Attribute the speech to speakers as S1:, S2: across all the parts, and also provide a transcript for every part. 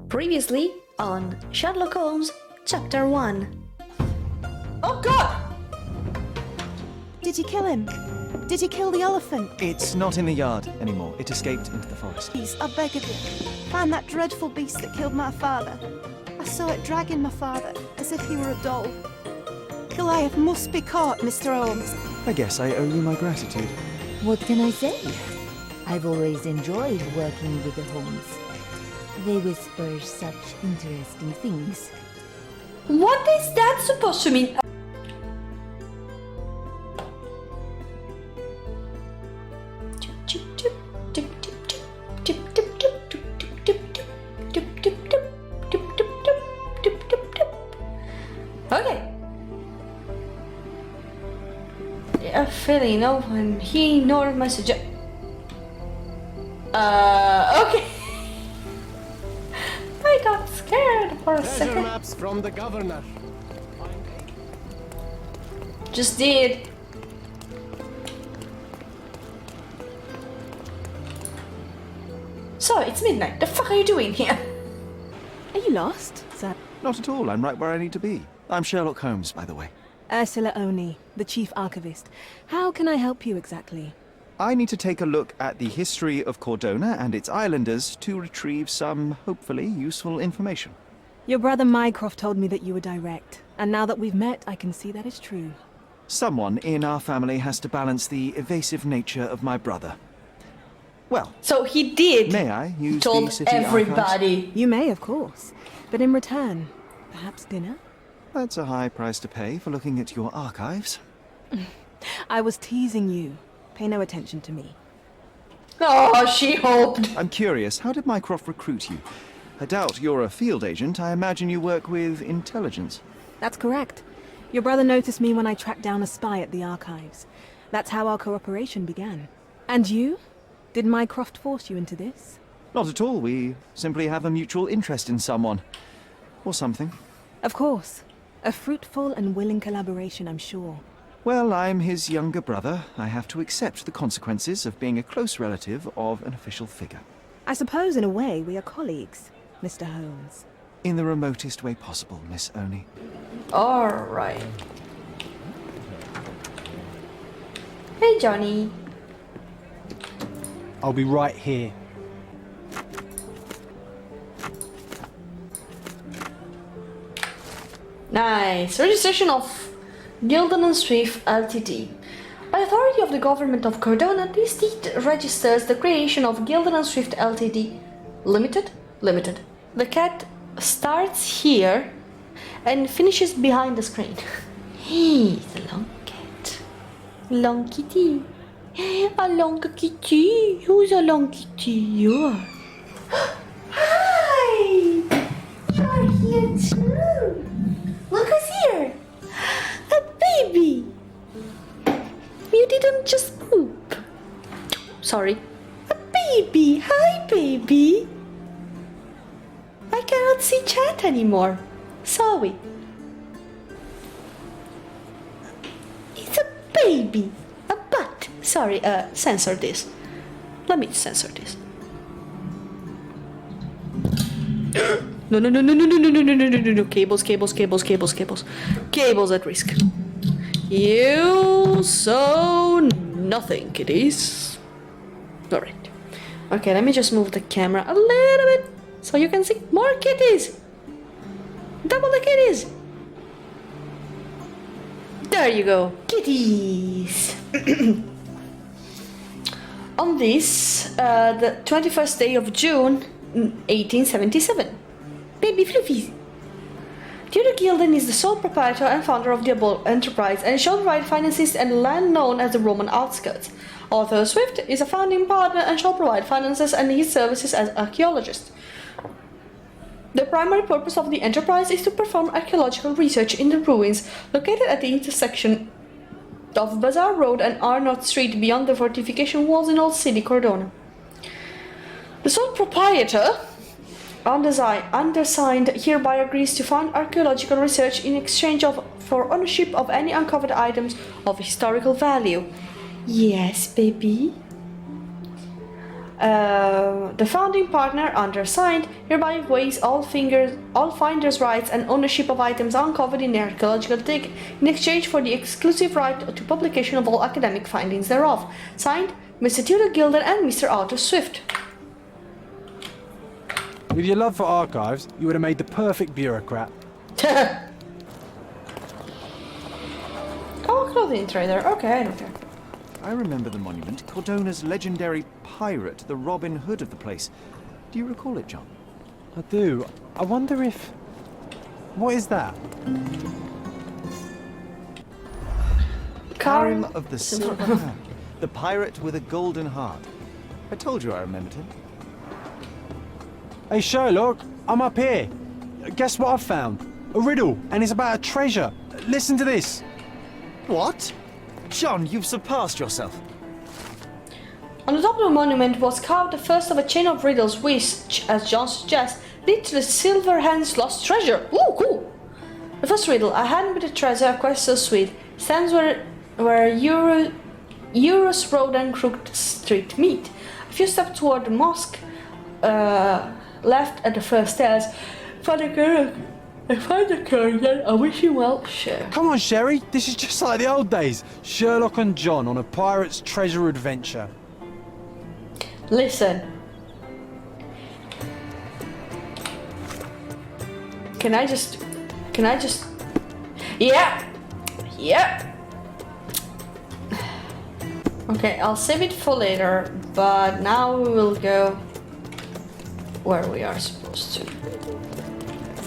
S1: Previously on Sherlock Holmes Chapter One.
S2: Oh God!
S3: Did you kill him? Did you kill the elephant?
S4: It's not in the yard anymore. It escaped into the forest.
S3: Please, I beg of you. Find that dreadful beast that killed my father. I saw it dragging my father, as if he were a doll. Goliath must be caught, Mr. Holmes.
S4: I guess I owe you my gratitude.
S5: What can I say? I've always enjoyed working with the Holmes. They whisper such interesting things.
S2: What is that supposed to mean? Okay. A feeling no one he nor message. Okay. I got scared for a
S6: Treasure
S2: second.
S6: maps from the governor.
S2: Just did. So it's midnight. The fuck are you doing here?
S3: Are you lost, sir?
S4: Not at all. I'm right where I need to be. I'm Sherlock Holmes, by the way.
S3: Ursula Oni, the chief archivist. How can I help you exactly?
S4: I need to take a look at the history of Cordona and its islanders to retrieve some, hopefully, useful information.
S3: Your brother Mycroft told me that you were direct, and now that we've met, I can see that is true.
S4: Someone in our family has to balance the evasive nature of my brother. Well,
S2: So he did.
S4: may I use
S2: He told
S4: the city
S2: everybody.
S3: You may, of course, but in return, perhaps dinner?
S4: archives? That's a high price to pay for looking at your archives.
S3: I was teasing you. Pay no attention to me.
S2: Oh, she hoped.
S4: I'm curious, how did Mycroft recruit you? I doubt you're a field agent. I imagine you work with intelligence.
S3: That's correct. Your brother noticed me when I tracked down a spy at the archives. That's how our cooperation began. And you? Did Mycroft force you into this?
S4: Not at all. We simply have a mutual interest in someone. Or something.
S3: Of course. A fruitful and willing collaboration, I'm sure.
S4: Well, I'm his younger brother. I have to accept the consequences of being a close relative of an official figure.
S3: I suppose in a way we are colleagues, Mr. Holmes.
S4: In the remotest way possible, Miss Oni.
S2: Alright. Hey, Johnny.
S6: I'll be right here.
S2: Nice. Registration of Gilden and Swift Ltd. By authority of the government of Cordona, this deed registers the creation of Gilden and Swift Ltd. Limited? Limited. The cat starts here and finishes behind the screen. He's a long cat. Long kitty. A long kitty. Who's a long kitty? You are. Hi! You're here too. Look who's here. A baby. You didn't just poop. Sorry. A baby. Hi, baby. I cannot see chat anymore. Sorry. It's a baby. A butt. Sorry, censor this. Let me censor this. No, no, no, no, no, no, no, no, no, no, no, no. Cables, cables, cables, cables, cables. Cables at risk. You saw nothing, kitties. Alright. Okay, let me just move the camera a little bit so you can see more kitties. Double the kitties. There you go. Kitties. On this, the 21st day of June, 1877. Baby Fluffies. Theodore Gilden is the sole proprietor and founder of the above enterprise and shall provide finances and land known as the Roman outskirts. Arthur Swift is a founding partner and shall provide finances and his services as archaeologist. The primary purpose of the enterprise is to perform archaeological research in the ruins located at the intersection of Bazaar Road and Arnott Street beyond the fortification walls in Old City, Cordona. The sole proprietor, undersigned, hereby agrees to fund archaeological research in exchange for ownership of any uncovered items of historical value. Yes, baby. The founding partner, undersigned, hereby waives all finders' rights and ownership of items uncovered in the archaeological dig in exchange for the exclusive right to publication of all academic findings thereof. Signed, Mr. Tudor Gilder and Mr. Arthur Swift.
S6: With your love for archives, you would have made the perfect bureaucrat.
S2: Oh, clothing trader. Okay, I don't care.
S4: I remember the monument, Cordona's legendary pirate, the Robin Hood of the place. Do you recall it, John?
S6: I do. I wonder if... What is that?
S4: Karim of the Silver Hand, the pirate with a golden heart. I told you I remembered him.
S6: Hey Sherlock, I'm up here. Guess what I've found? A riddle, and it's about a treasure. Listen to this.
S4: What? John, you've surpassed yourself.
S2: On the top of the monument was carved the first of a chain of riddles which, as John suggests, lead to the Silver Hand's lost treasure. Ooh, cool! The first riddle, a hand with a treasure, a quest so sweet, stands where Eurus Road and Crooked Street meet. A few steps toward the mosque, left at the first stairs, find the curtain. I wish you well, sure.
S6: Come on, Sherry. This is just like the old days. Sherlock and John on a pirate's treasure adventure.
S2: Listen. Can I just... Yeah! Yeah! Okay, I'll save it for later, but now we will go where we are supposed to.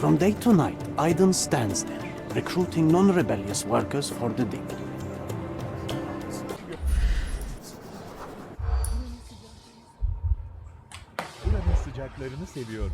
S7: From day to night, Aiden stands there, recruiting non-rebellious workers for the dig.
S8: Buranın sıcaklarını seviyorum.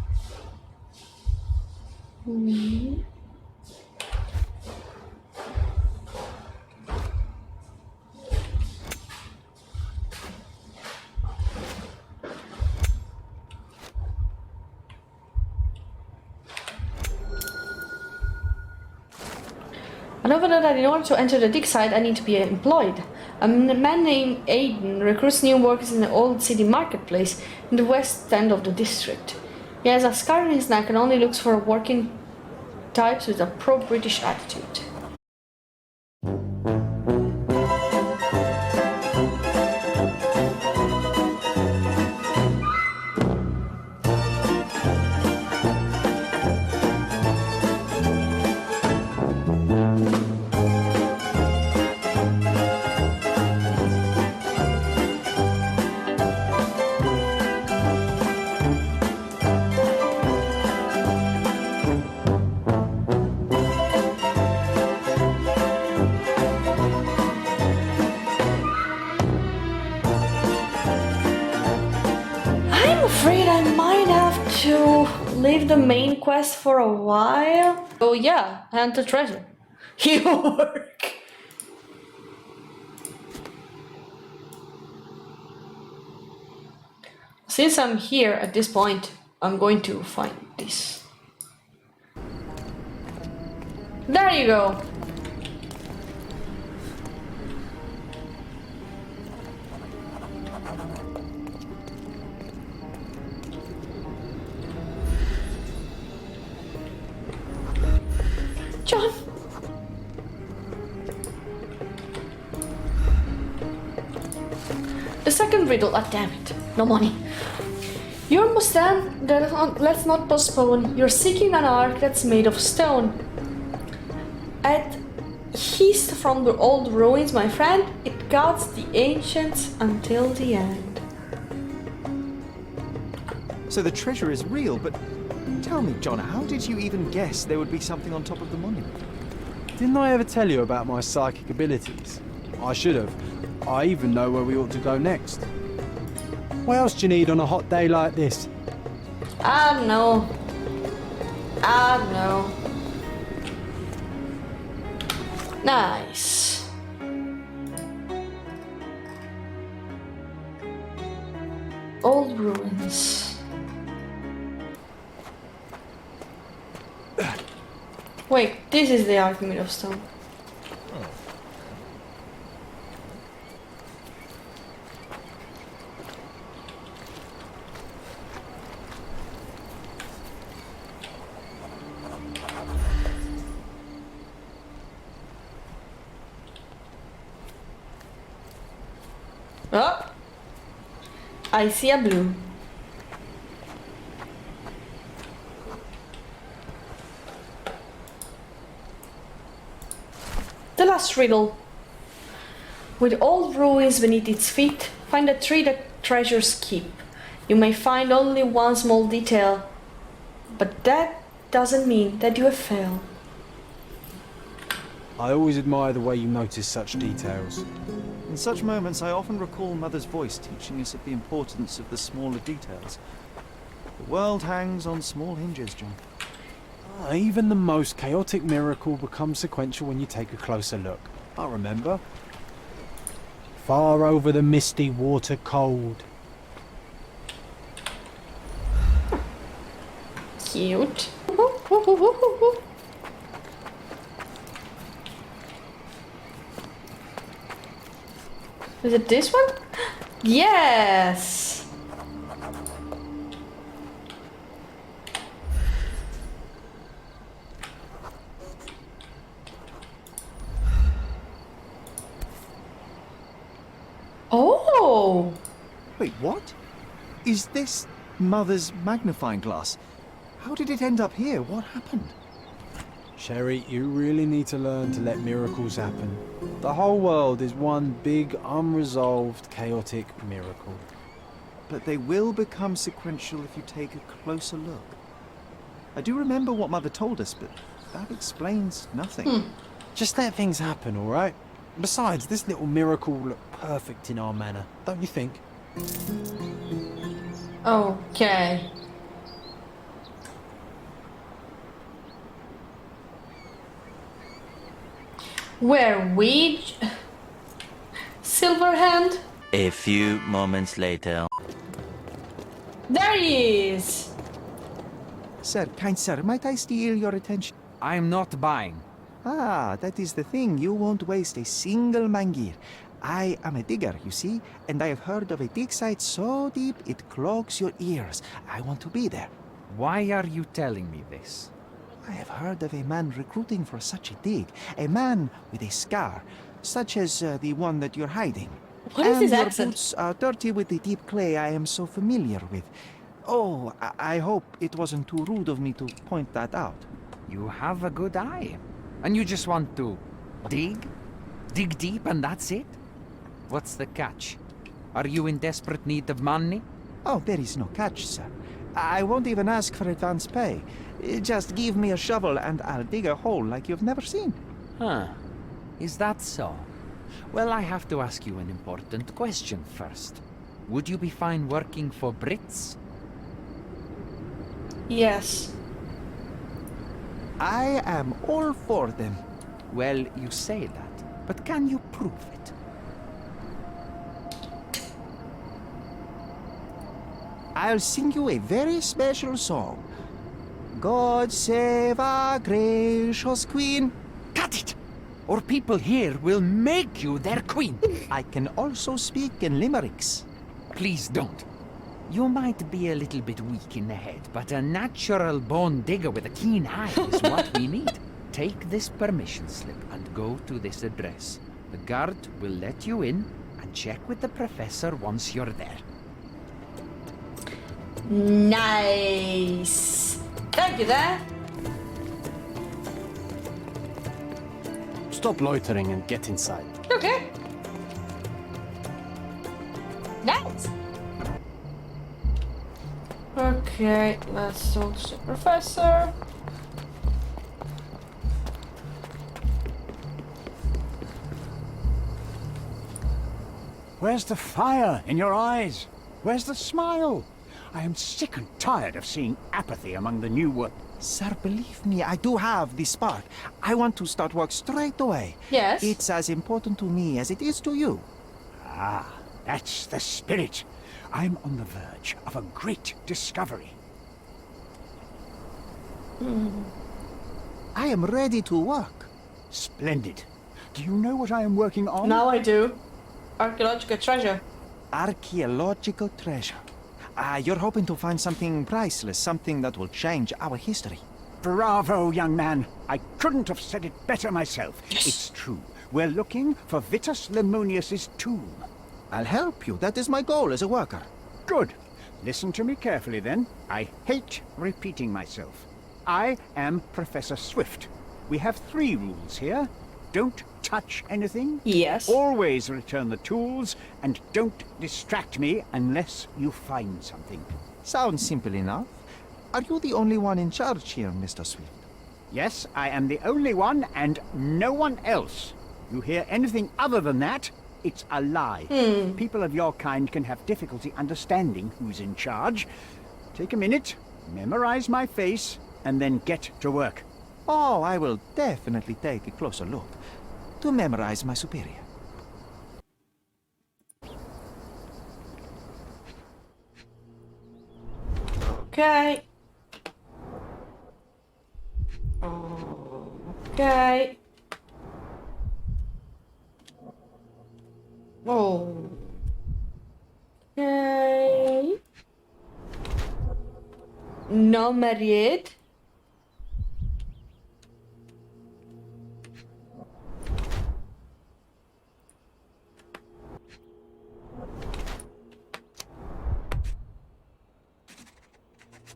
S2: I know that in order to enter the dig site, I need to be employed. A man named Aiden recruits new workers in the old city marketplace in the west end of the district. He has a scar in his neck and only looks for working types with a pro-British attitude. I'm afraid I might have to leave the main quest for a while. Oh yeah, and the treasure. You work. Since I'm here at this point, I'm going to find this. There you go. John. The second riddle, ah damn it, no money. You understand that let's not postpone. You're seeking an ark that's made of stone. At east from the old ruins, my friend, it guards the ancients until the end.
S4: So the treasure is real, but tell me, John, how did you even guess there would be something on top of the monument?
S6: Didn't I ever tell you about my psychic abilities? I should have. I even know where we ought to go next. What else do you need on a hot day like this?
S2: I don't know. I don't know. Nice. Old ruins. Wait, this is the Ark made of stone. Oh! I see a blue. The last riddle. With old ruins beneath its feet, find the tree that treasures keep. You may find only one small detail, but that doesn't mean that you have failed.
S6: I always admire the way you notice such details.
S4: In such moments, I often recall Mother's voice teaching us of the importance of the smaller details. The world hangs on small hinges, John.
S6: Even the most chaotic miracle becomes sequential when you take a closer look. I remember. Far over the misty water cold.
S2: Cute. Is it this one? Yes! Oh!
S4: Wait, what? Is this Mother's magnifying glass? How did it end up here? What happened?
S6: Sherry, you really need to learn to let miracles happen. The whole world is one big, unresolved, chaotic miracle.
S4: But they will become sequential if you take a closer look. I do remember what Mother told us, but that explains nothing.
S6: Just let things happen, all right? Besides, this little miracle will look perfect in our manner, don't you think?
S2: Okay. Where we... Silverhand?
S9: A few moments later.
S2: There he is!
S4: Sir, kind sir, might I steal your attention?
S10: I'm not buying.
S4: Ah, that is the thing. You won't waste a single mangir. I am a digger, you see, and I have heard of a dig site so deep it clogs your ears. I want to be there.
S10: Why are you telling me this?
S4: I have heard of a man recruiting for such a dig. A man with a scar, such as the one that you're hiding.
S2: What is his
S4: your
S2: accent?
S4: boots are dirty with the deep clay I am so familiar with. Oh, I hope it wasn't too rude of me to point that out.
S10: You have a good eye. And you just want to dig? Dig deep and that's it? What's the catch? Are you in desperate need of money?
S4: Oh, there is no catch, sir. I won't even ask for advance pay. Just give me a shovel and I'll dig a hole like you've never seen.
S10: Huh. Is that so? Well, I have to ask you an important question first. Would you be fine working for Brits?
S2: Yes.
S4: I am all for them.
S10: Well, you say that, but can you prove it?
S4: I'll sing you a very special song. God save our gracious queen.
S10: Cut it! Or people here will make you their queen.
S4: I can also speak in limericks.
S10: Please don't. You might be a little bit weak in the head, but a natural born digger with a keen eye is what we need. Take this permission slip and go to this address. The guard will let you in and check with the professor once you're there.
S2: Nice. Thank you there.
S7: Stop loitering and get inside.
S2: Okay. Nice. Okay, let's talk to the professor.
S11: Where's the fire in your eyes? Where's the smile? I am sick and tired of seeing apathy among the new work.
S4: Sir, believe me, I do have the spark. I want to start work straight away.
S2: Yes.
S4: It's as important to me as it is to you.
S11: Ah, that's the spirit. I'm on the verge of a great discovery.
S4: I am ready to work.
S11: Splendid. Do you know what I am working on?
S2: Now I do. Archaeological treasure.
S4: Archaeological treasure. You're hoping to find something priceless, something that will change our history.
S11: Bravo, young man. I couldn't have said it better myself. It's true. We're looking for Vitus Lemonius's tomb.
S4: I'll help you. That is my goal as a worker.
S11: Good. Listen to me carefully then. I hate repeating myself. I am Professor Swift. We have 3 rules here. Don't touch anything.
S2: Yes.
S11: Always return the tools, and don't distract me unless you find something.
S4: Sounds simple enough. Are you the only one in charge here, Mr. Swift?
S11: Yes, I am the only one and no one else. You hear anything other than that, it's a lie. People of your kind can have difficulty understanding who's in charge. Take a minute, memorize my face, and then get to work.
S4: Oh, I will definitely take a closer look to memorize my superior.
S2: Okay. Okay. Oh. Okay. No married.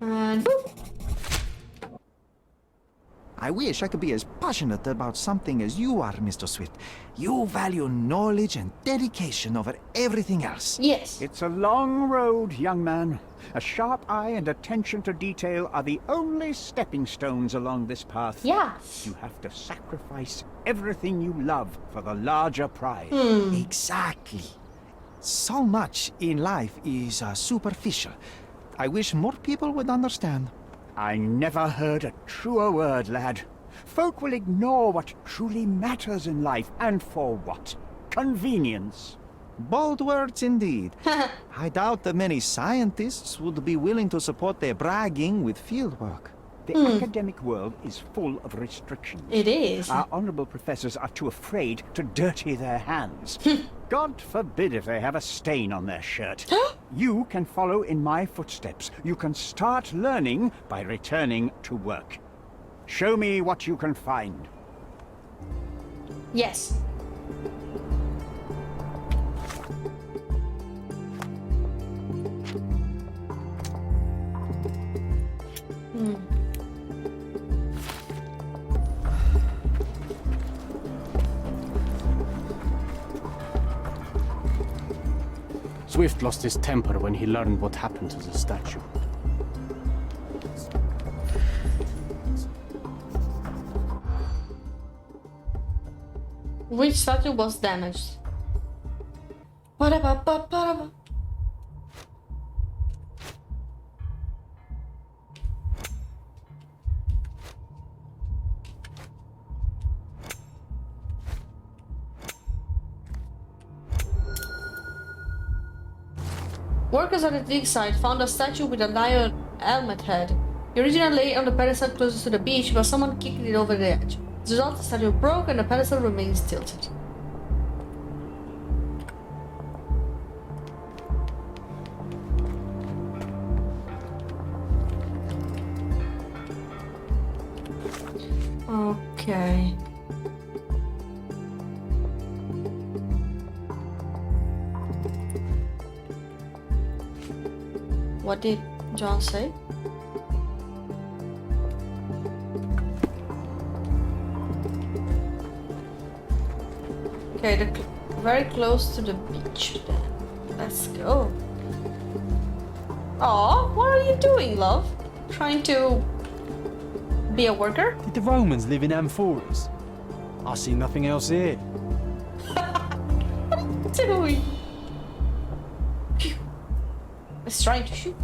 S2: And boop.
S4: I wish I could be as passionate about something as you are, Mr. Swift. You value knowledge and dedication over everything else.
S2: Yes.
S11: It's a long road, young man. A sharp eye and attention to detail are the only stepping stones along this path.
S2: Yes.
S11: You have to sacrifice everything you love for the larger prize.
S4: Exactly. So much in life is superficial. I wish more people would understand.
S11: I never heard a truer word, lad. Folk will ignore what truly matters in life, and for what? Convenience.
S4: Bold words indeed. I doubt that many scientists would be willing to support their bragging with fieldwork.
S11: The academic world is full of restrictions.
S2: It is.
S11: Our honorable professors are too afraid to dirty their hands. God forbid if they have a stain on their shirt. You can follow in my footsteps. You can start learning by returning to work. Show me what you can find.
S2: Yes.
S6: Swift lost his temper when he learned what happened to the statue.
S2: Which statue was damaged? Ba-da-ba-ba-ba-da-ba. Workers at the dig site found a statue with a lion helmet head. The original lay on the pedestal closest to the beach, but someone kicked it over the edge. As a result, the statue broke and the pedestal remains tilted. Okay. What did John say? Okay, they're very close to the beach then. Let's go. Aw, what are you doing, love? Trying to be a worker?
S6: Did the Romans live in amphoras? I see nothing else here.
S2: What are you doing? Phew. It's trying to shoot.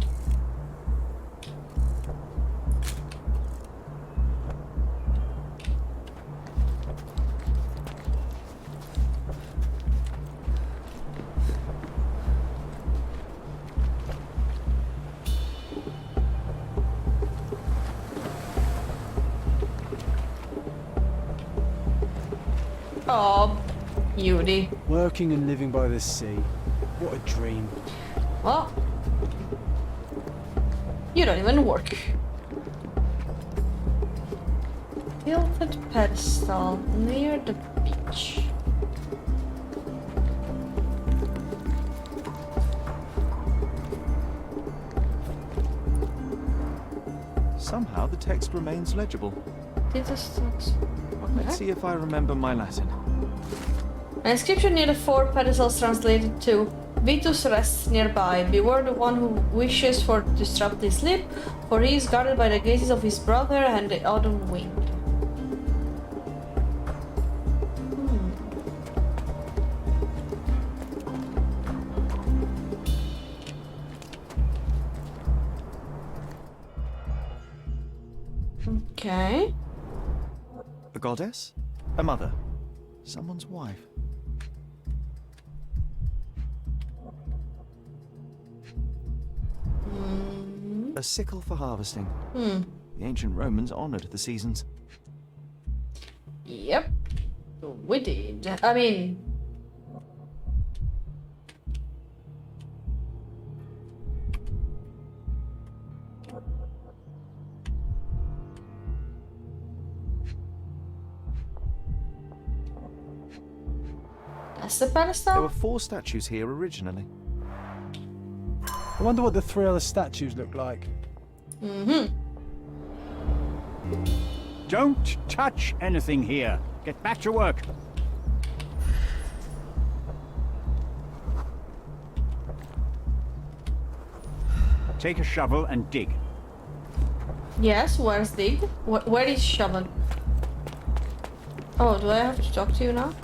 S2: Oh, beauty.
S6: Working and living by the sea. What a dream.
S2: Well, you don't even work. Tilted pedestal near the beach.
S4: somehow the text remains legible.
S2: Titus.
S4: Let's see if I remember my Latin.
S2: An inscription near the four pedestals translated to Vitus rests nearby. Beware the one who wishes for disrupt his sleep, for he is guarded by the gazes of his brother and the autumn wind. Okay.
S4: A goddess? A mother? Someone's wife? A sickle for harvesting. The ancient Romans honored the seasons.
S2: Yep. We did. I mean... That's the pedestal?
S4: There were 4 statues here originally.
S6: I wonder what the 3 other statues look like.
S11: Don't touch anything here. Get back to work. Take a shovel and dig.
S2: Yes, where's dig? Where is shovel? Oh, do I have to talk to you now?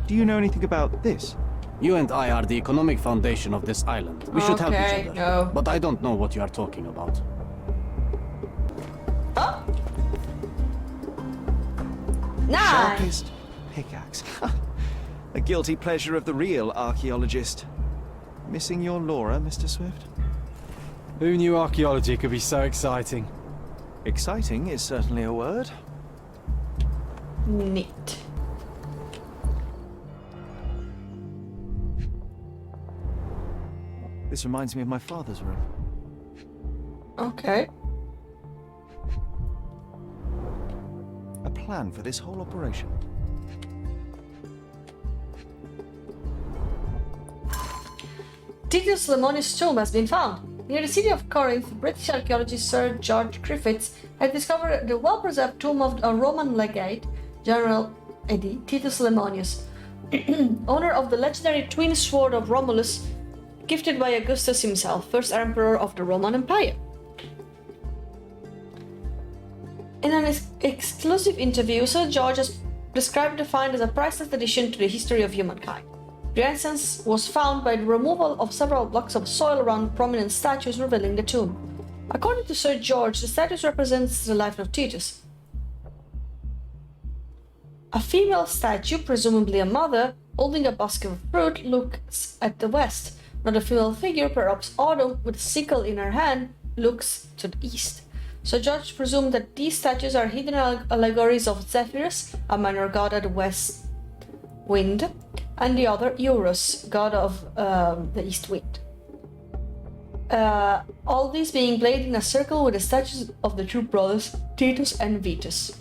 S4: Do you know anything about this?
S7: You and I are the economic foundation of this island. We should help each other.
S2: No.
S7: But I don't know what you are talking about.
S2: Oh! Nice!
S4: Sharpest pickaxe. A guilty pleasure of the real archaeologist. Missing your Laura, Mr. Swift?
S6: Who knew archaeology could be so exciting?
S4: Exciting is certainly a word.
S2: Neat.
S4: This reminds me of my father's room.
S2: Okay.
S4: A plan for this whole operation.
S2: Titus Lemonius' tomb has been found. Near the city of Corinth, British archaeologist Sir George Griffiths had discovered the well-preserved tomb of a Roman legate, General Eddie Titus Lemonius, owner of the legendary twin sword of Romulus, gifted by Augustus himself, first emperor of the Roman Empire. In an exclusive interview, Sir George has described the find as a priceless addition to the history of humankind. The essence was found by the removal of several blocks of soil around prominent statues revealing the tomb. According to Sir George, the statues represents the life of Titus. A female statue, presumably a mother, holding a basket of fruit, looks at the west. Another female figure, perhaps Autumn, with a sickle in her hand, looks to the east. So George presumed that these statues are hidden allegories of Zephyrus, a minor god of the west wind, and the other Eurus, god of the east wind. All these being played in a circle with the statues of the two brothers, Titus and Vitus.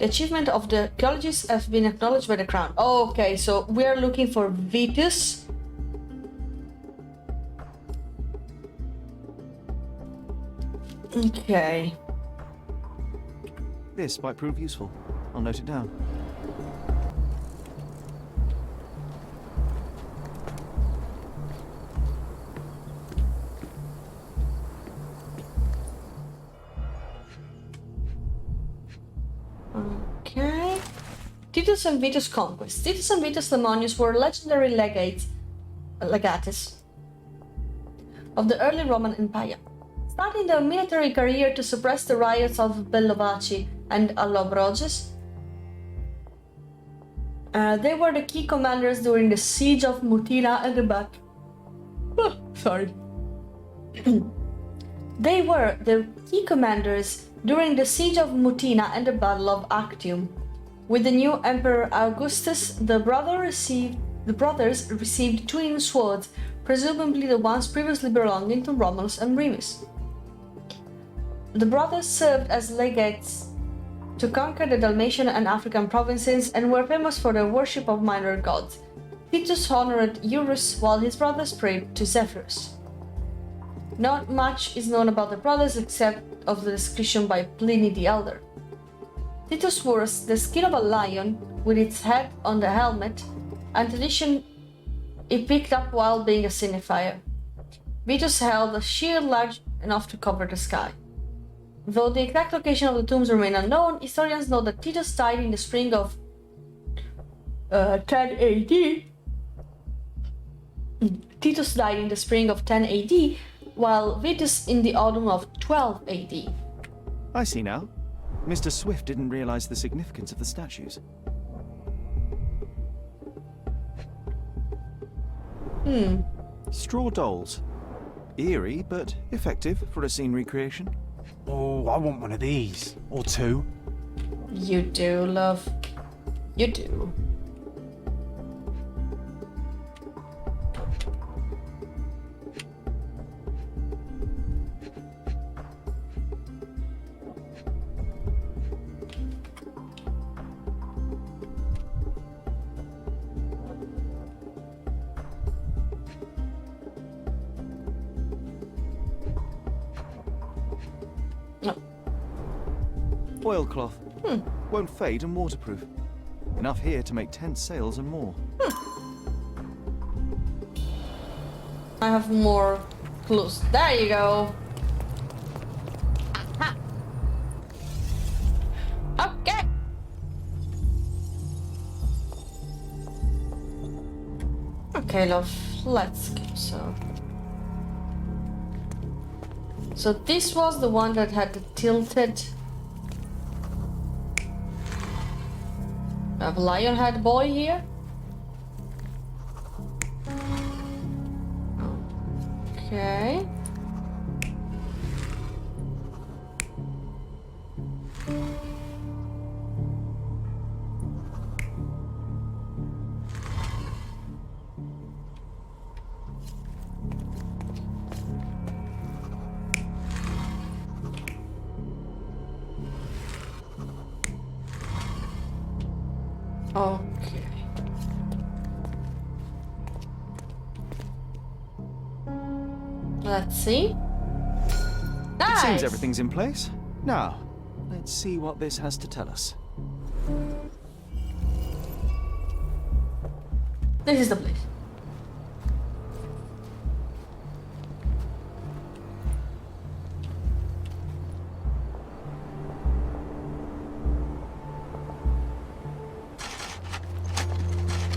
S2: The achievement of the archaeologists have been acknowledged by the crown. Oh, okay, so we are looking for Vitus. Okay.
S4: This might prove useful. I'll note it down.
S2: Okay. Titus and Vitus' conquest. Titus and Vitus Lemonius were legendary legates of the early Roman Empire. Starting their military career to suppress the riots of Bellovaci and Allobroges, they were the key commanders during the siege of Mutina and the Battle. They were the key commanders during the siege of Mutina and the Battle of Actium. With the new Emperor Augustus, the brothers received twin swords, presumably the ones previously belonging to Romulus and Remus. The brothers served as legates to conquer the Dalmatian and African provinces and were famous for their worship of minor gods. Titus honored Eurus while his brothers prayed to Zephyrus. Not much is known about the brothers except of the description by Pliny the Elder. Titus wore the skin of a lion with its head on the helmet, and tradition he picked up while being a signifier. Vitus held a shield large enough to cover the sky. Though the exact location of the tombs remain unknown, historians know that Titus died in the spring of 10 AD. Titus died in the spring of 10 AD, while Vitus in the autumn of 12 AD.
S4: I see now. Mr. Swift didn't realize the significance of the statues. Straw dolls. Eerie, but effective for a scene recreation.
S6: Oh, I want one of these. Or two.
S2: You do, love. You do.
S4: Oilcloth. Won't fade and waterproof. Enough here to make 10 sails and more.
S2: I have more clues. There you go. Aha. Okay. Okay, love. Let's go. So this was the one that had the tilted. I have a lion head boy here. Okay. Okay. Let's see. Nice.
S4: Seems everything's in place. Now, let's see what this has to tell us.
S2: This is the place.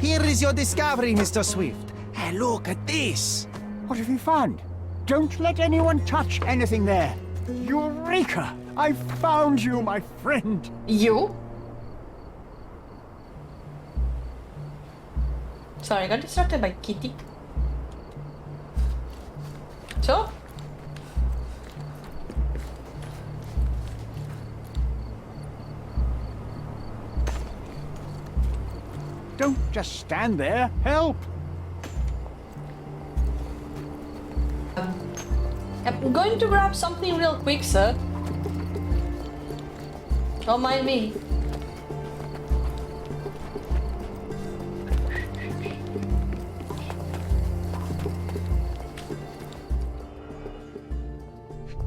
S4: Here is your discovery, Mr. Swift. Hey, look at this.
S11: What have you found? Don't let anyone touch anything there. Eureka! I found you, my friend.
S2: You? Sorry, I got distracted by Kitty. So?
S11: Don't just stand there. Help!
S2: I'm going to grab something real quick, sir. Don't mind me.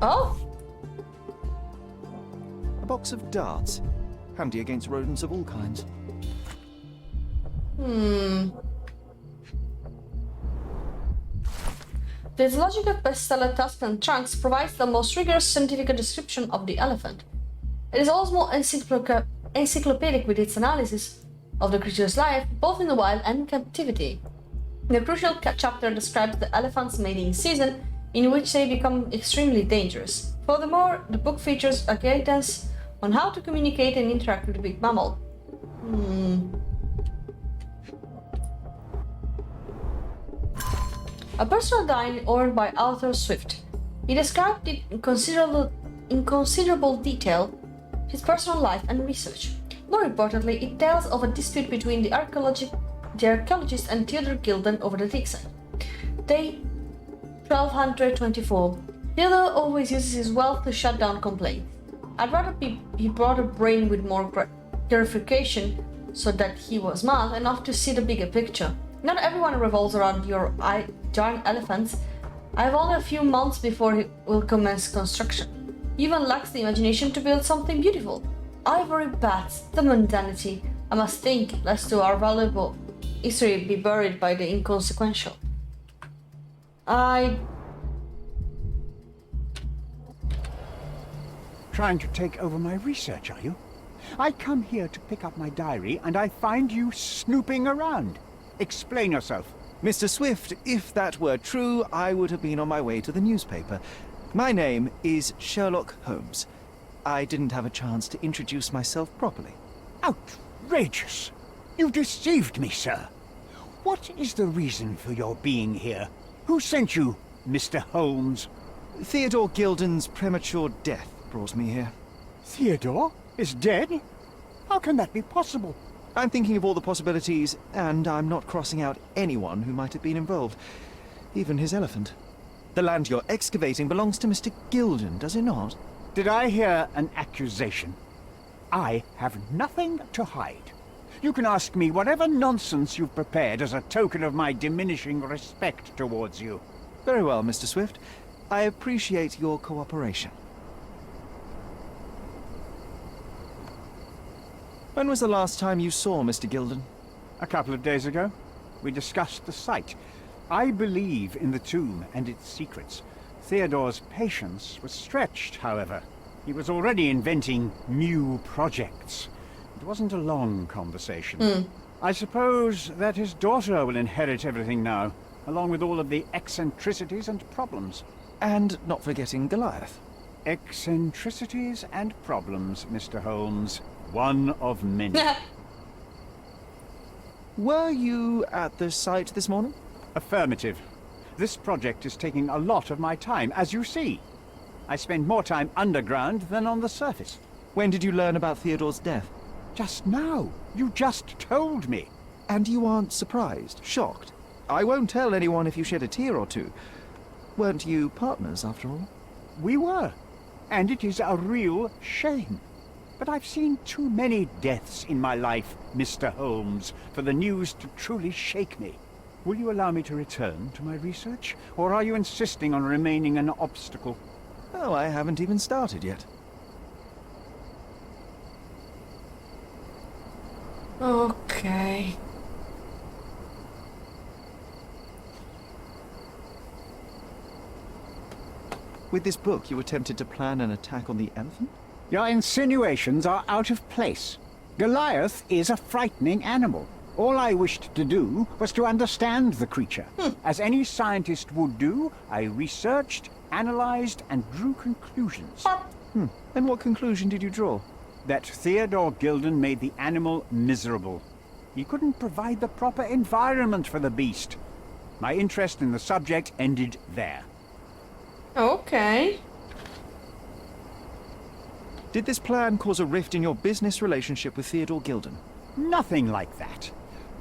S2: Oh?
S4: A box of darts. Handy against rodents of all kinds.
S2: The zoological bestseller Tuscan Trunks provides the most rigorous scientific description of the elephant. It is almost encyclopedic with its analysis of the creature's life, both in the wild and in captivity. The crucial chapter describes the elephant's mating season, in which they become extremely dangerous. Furthermore, the book features a guidance on how to communicate and interact with the big mammal. A personal diary owned by Arthur Swift. He described it in considerable detail, his personal life and research. More importantly, it tells of a dispute between the archaeologist and Theodore Gilden over the dig site. Day 1224. Theodore always uses his wealth to shut down complaints. I'd rather he brought a brain with more clarification so that he was smart enough to see the bigger picture. Not everyone revolves around your giant elephants, I have only a few months before he will commence construction. He even lacks the imagination to build something beautiful. Ivory bats, the mundanity. I must think, lest to our valuable history be buried by the inconsequential.
S11: Trying to take over my research, are you? I come here to pick up my diary, and I find you snooping around. Explain yourself.
S4: Mr. Swift, if that were true, I would have been on my way to the newspaper. My name is Sherlock Holmes. I didn't have a chance to introduce myself properly.
S11: Outrageous! You deceived me, sir. What is the reason for your being here? Who sent you, Mr. Holmes?
S4: Theodore Gilden's premature death brought me here.
S11: Theodore is dead? How can that be possible?
S4: I'm thinking of all the possibilities, and I'm not crossing out anyone who might have been involved. Even his elephant. The land you're excavating belongs to Mr. Gilden, does it not?
S11: Did I hear an accusation? I have nothing to hide. You can ask me whatever nonsense you've prepared as a token of my diminishing respect towards you.
S4: Very well, Mr. Swift. I appreciate your cooperation. When was the last time you saw Mr. Gilden?
S11: A couple of days ago. We discussed the site. I believe in the tomb and its secrets. Theodore's patience was stretched, however. He was already inventing new projects. It wasn't a long conversation. I suppose that his daughter will inherit everything now, along with all of the eccentricities and problems.
S4: And not forgetting Goliath.
S11: Eccentricities and problems, Mr. Holmes. One of many.
S4: Were you at the site this morning?
S11: Affirmative. This project is taking a lot of my time, as you see. I spend more time underground than on the surface.
S4: When did you learn about Theodore's death?
S11: Just now. You just told me.
S4: And you aren't surprised, shocked? I won't tell anyone if you shed a tear or two. Weren't you partners, after all?
S11: We were. And it is a real shame. But I've seen too many deaths in my life, Mr. Holmes, for the news to truly shake me. Will you allow me to return to my research? Or are you insisting on remaining an obstacle?
S4: Oh, I haven't even started yet.
S2: Okay.
S4: With this book, you attempted to plan an attack on the elephant?
S11: Your insinuations are out of place. Goliath is a frightening animal. All I wished to do was to understand the creature. As any scientist would do, I researched, analyzed, and drew conclusions.
S4: And what conclusion did you draw?
S11: That Theodore Gilden made the animal miserable. He couldn't provide the proper environment for the beast. My interest in the subject ended there.
S2: Okay.
S4: Did this plan cause a rift in your business relationship with Theodore Gilden?
S11: Nothing like that.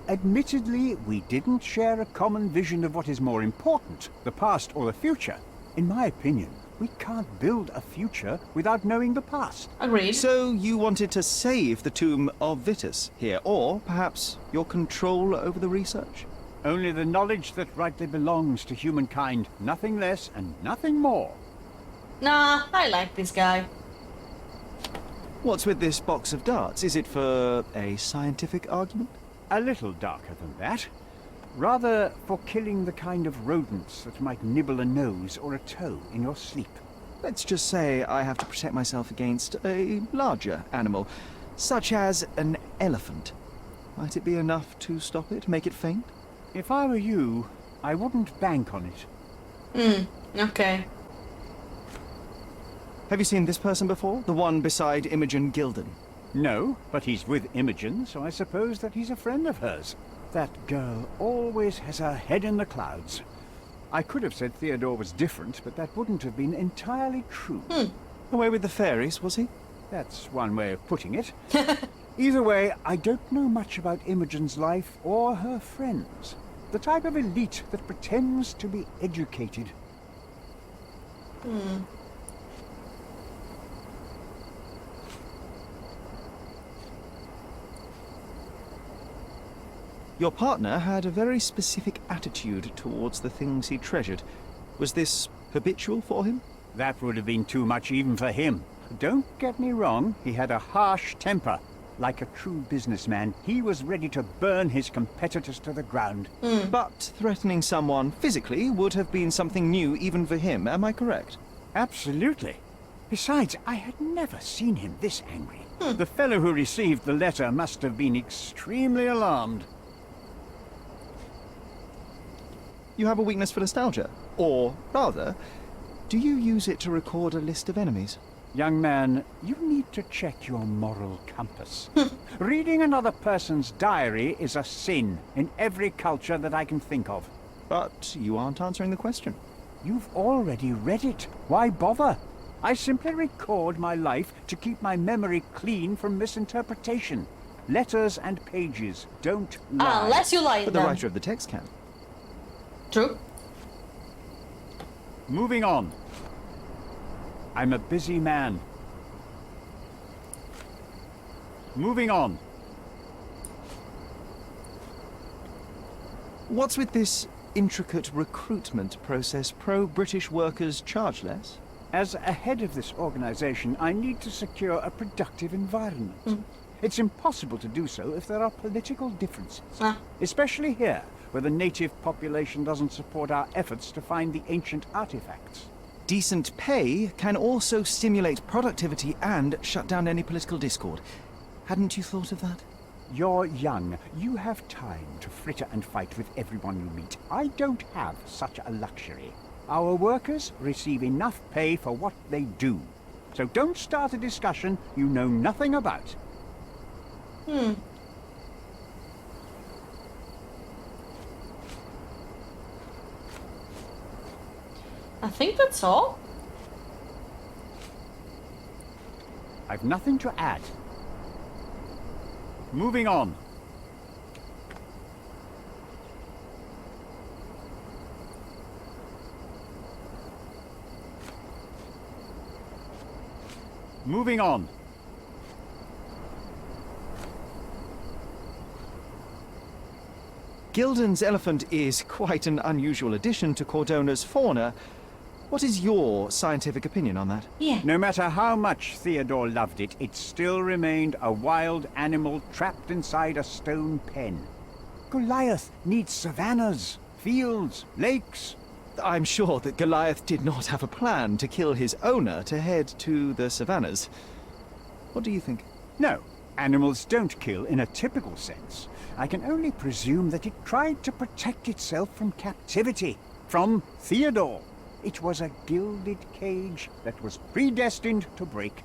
S11: Admittedly, we didn't share a common vision of what is more important, the past or the future. In my opinion, we can't build a future without knowing the past.
S2: Agreed.
S4: So you wanted to save the tomb of Vitus here, or perhaps your control over the research?
S11: Only the knowledge that rightly belongs to humankind, nothing less and nothing more.
S2: Nah, I like this guy.
S4: What's with this box of darts? Is it for a scientific argument?
S11: A little darker than that. Rather for killing the kind of rodents that might nibble a nose or a toe in your sleep.
S4: Let's just say I have to protect myself against a larger animal, such as an elephant. Might it be enough to stop it, make it faint?
S11: If I were you, I wouldn't bank on it.
S2: Okay.
S4: Have you seen this person before? The one beside Imogen Gilden?
S11: No, but he's with Imogen, so I suppose that he's a friend of hers. That girl always has her head in the clouds. I could have said Theodore was different, but that wouldn't have been entirely true.
S4: Away with the fairies, was he?
S11: That's one way of putting it. Either way, I don't know much about Imogen's life or her friends. The type of elite that pretends to be educated.
S4: Your partner had a very specific attitude towards the things he treasured. Was this habitual for him?
S11: That would have been too much even for him. Don't get me wrong, he had a harsh temper. Like a true businessman, he was ready to burn his competitors to the ground.
S4: But threatening someone physically would have been something new even for him, am I correct?
S11: Absolutely. Besides, I had never seen him this angry. The fellow who received the letter must have been extremely alarmed.
S4: You have a weakness for nostalgia? Or, rather, do you use it to record a list of enemies?
S11: Young man, you need to check your moral compass. Reading another person's diary is a sin in every culture that I can think of.
S4: But you aren't answering the question.
S11: You've already read it. Why bother? I simply record my life to keep my memory clean from misinterpretation. Letters and pages don't lie.
S2: Unless you lie in
S4: But the
S2: them.
S4: writer of the text can.
S2: True.
S11: Moving on. I'm a busy man. Moving on.
S4: What's with this intricate recruitment process? Pro-British workers charge less?
S11: As a head of this organization, I need to secure a productive environment. It's impossible to do so if there are political differences. Especially here, where the native population doesn't support our efforts to find the ancient artifacts.
S4: Decent pay can also stimulate productivity and shut down any political discord. Hadn't you thought of that?
S11: You're young. You have time to fritter and fight with everyone you meet. I don't have such a luxury. Our workers receive enough pay for what they do. So don't start a discussion you know nothing about.
S2: I think that's all.
S11: I've nothing to add. Moving on. Moving on.
S4: Gilden's elephant is quite an unusual addition to Cordona's fauna. What is your scientific opinion on that?
S2: Yeah.
S11: No matter how much Theodore loved it, it still remained a wild animal trapped inside a stone pen. Goliath needs savannas, fields, lakes.
S4: I'm sure that Goliath did not have a plan to kill his owner to head to the savannas. What do you think?
S11: No, animals don't kill in a typical sense. I can only presume that it tried to protect itself from captivity, from Theodore. It was a gilded cage that was predestined to break.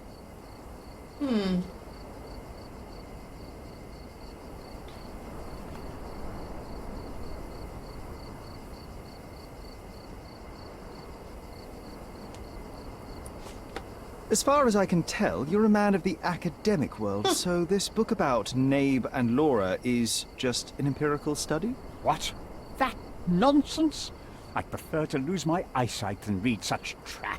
S4: As far as I can tell, you're a man of the academic world, so this book about Nabe and Laura is just an empirical study?
S11: What? That nonsense? I'd prefer to lose my eyesight than read such trash.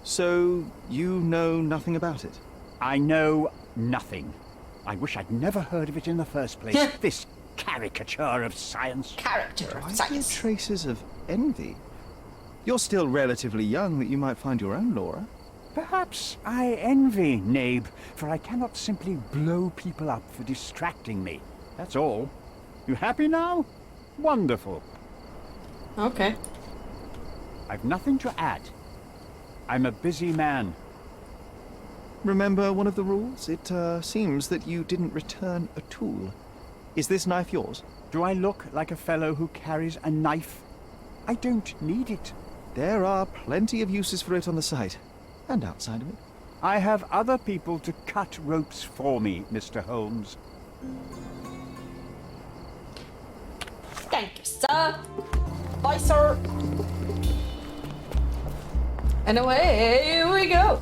S4: So, you know nothing about it?
S11: I know nothing. I wish I'd never heard of it in the first place. This caricature of science.
S2: Character of
S4: I hear
S2: science.
S4: traces of envy. You're still relatively young that you might find your own Laura.
S11: Perhaps I envy Nabe, for I cannot simply blow people up for distracting me. That's all. You happy now? Wonderful.
S2: Okay.
S11: I've nothing to add. I'm a busy man.
S4: Remember one of the rules? It seems that you didn't return a tool. Is this knife yours?
S11: Do I look like a fellow who carries a knife? I don't need it.
S4: There are plenty of uses for it on the site. And outside of it.
S11: I have other people to cut ropes for me, Mr. Holmes.
S2: Thank you, sir. Bye, sir. And away we go.